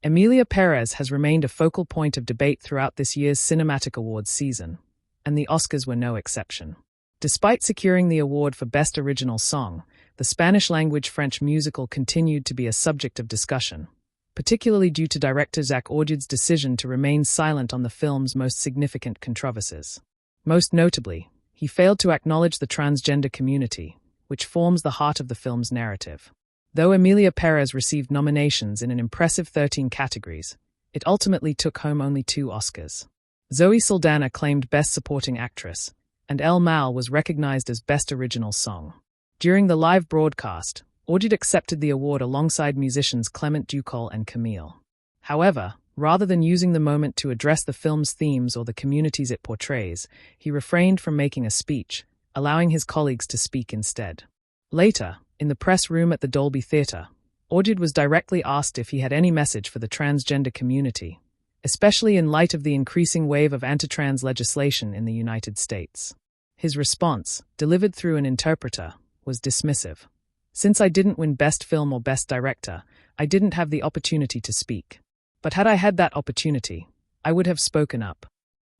Emilia Pérez has remained a focal point of debate throughout this year's Cinematic Awards season, and the Oscars were no exception. Despite securing the award for Best Original Song, the Spanish-language French musical continued to be a subject of discussion, particularly due to director Zack Orjad's decision to remain silent on the film's most significant controversies. Most notably, he failed to acknowledge the transgender community, which forms the heart of the film's narrative. Though Emilia Pérez received nominations in an impressive 13 categories, it ultimately took home only 2 Oscars. Zoe Saldana claimed Best Supporting Actress, and El Mal was recognized as Best Original Song. During the live broadcast, Orjad accepted the award alongside musicians Clement Ducol and Camille. However, rather than using the moment to address the film's themes or the communities it portrays, he refrained from making a speech, allowing his colleagues to speak instead. Later, in the press room at the Dolby Theatre, Orjad was directly asked if he had any message for the transgender community, especially in light of the increasing wave of anti-trans legislation in the United States. His response, delivered through an interpreter, was dismissive. "Since I didn't win Best Film or Best Director, I didn't have the opportunity to speak. But had I had that opportunity, I would have spoken up."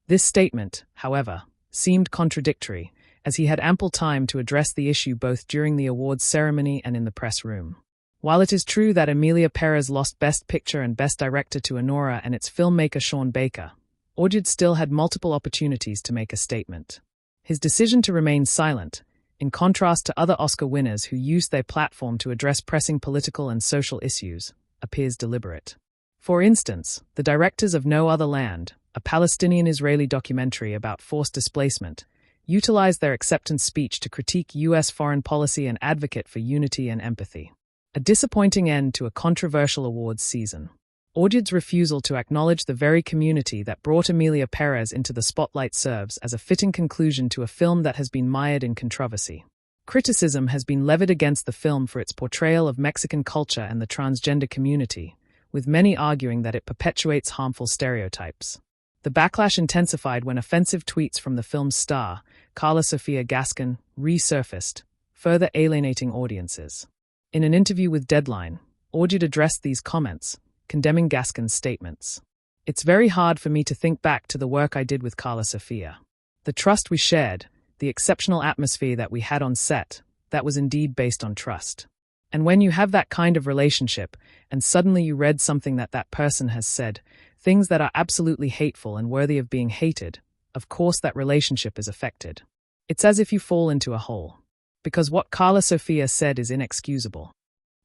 This statement, however, seemed contradictory, as he had ample time to address the issue both during the awards ceremony and in the press room. While it is true that Emilia Pérez lost Best Picture and Best Director to Anora and its filmmaker Sean Baker, Orjad still had multiple opportunities to make a statement. His decision to remain silent, in contrast to other Oscar winners who used their platform to address pressing political and social issues, appears deliberate. For instance, the directors of No Other Land, a Palestinian-Israeli documentary about forced displacement, utilized their acceptance speech to critique U.S. foreign policy and advocate for unity and empathy. A disappointing end to a controversial awards season. Orjad's refusal to acknowledge the very community that brought Emilia Pérez into the spotlight serves as a fitting conclusion to a film that has been mired in controversy. Criticism has been levied against the film for its portrayal of Mexican culture and the transgender community, with many arguing that it perpetuates harmful stereotypes. The backlash intensified when offensive tweets from the film's star, Karla Gascon, resurfaced, further alienating audiences. In an interview with Deadline, Orjad addressed these comments, condemning Gascon's statements. "It's very hard for me to think back to the work I did with Karla. The trust we shared, the exceptional atmosphere that we had on set, that was indeed based on trust. And when you have that kind of relationship, and suddenly you read something that person has said, things that are absolutely hateful and worthy of being hated, of course that relationship is affected. It's as if you fall into a hole. Because what Karla said is inexcusable."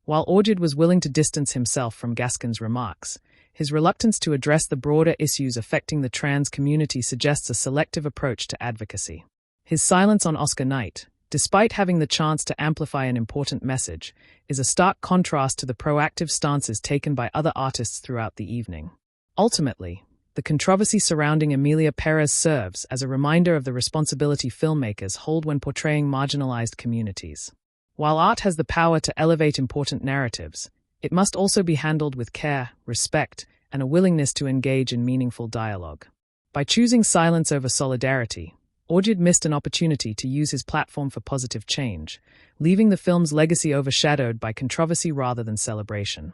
While Orjad was willing to distance himself from Gascon's remarks, his reluctance to address the broader issues affecting the trans community suggests a selective approach to advocacy. His silence on Oscar night, despite having the chance to amplify an important message, is a stark contrast to the proactive stances taken by other artists throughout the evening. Ultimately, the controversy surrounding Emilia Pérez serves as a reminder of the responsibility filmmakers hold when portraying marginalized communities. While art has the power to elevate important narratives, it must also be handled with care, respect, and a willingness to engage in meaningful dialogue. By choosing silence over solidarity, Orjad missed an opportunity to use his platform for positive change, leaving the film's legacy overshadowed by controversy rather than celebration.